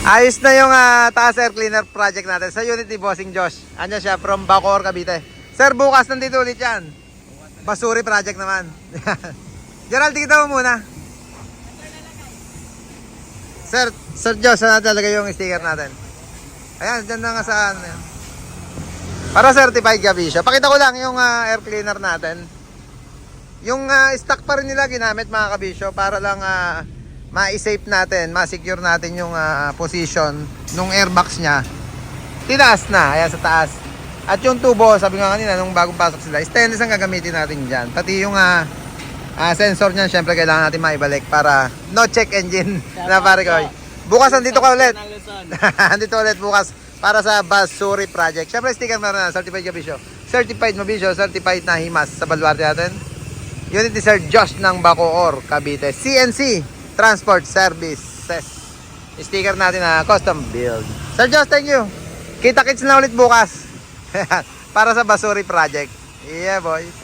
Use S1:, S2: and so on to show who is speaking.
S1: Ayos na yung taas air cleaner project natin sa unit ni Bossing Josh. Ano siya, from Bacoor, Cavite. Sir, bukas nandito ulit yan. Basuri project naman. Gerald, tignan mo muna. Sir Josh, saan natin talagay yung sticker natin? Ayan, dyan na nga saan. Para certified Gavisio. Pakita ko lang yung air cleaner natin. Yung stock pa rin nila ginamit mga Kabisyo para lang ma-safe natin, ma-secure natin yung position nung airbox niya. Tinaas na, ayan sa taas. At yung tubo, sabi nga kanina nung bagong pasok sila, stainless ang gagamitin natin dyan. Pati yung sensor niyan, syempre kailangan natin maibalik para no check engine na pare ko. Bukas andito ka ulit. Andito ulit bukas para sa Basuri project. Syempre sticker na rin, certified Gavisio. Certified Mabisyo, certified na Himas sa baluarte natin. Unit ni Sir Josh ng Bacoor, Cavite. CNC Transport Services. Sticker natin na custom build. Sir Josh, thank you. Kita-kits na ulit bukas. Para sa Basuri project. Yeah, boys.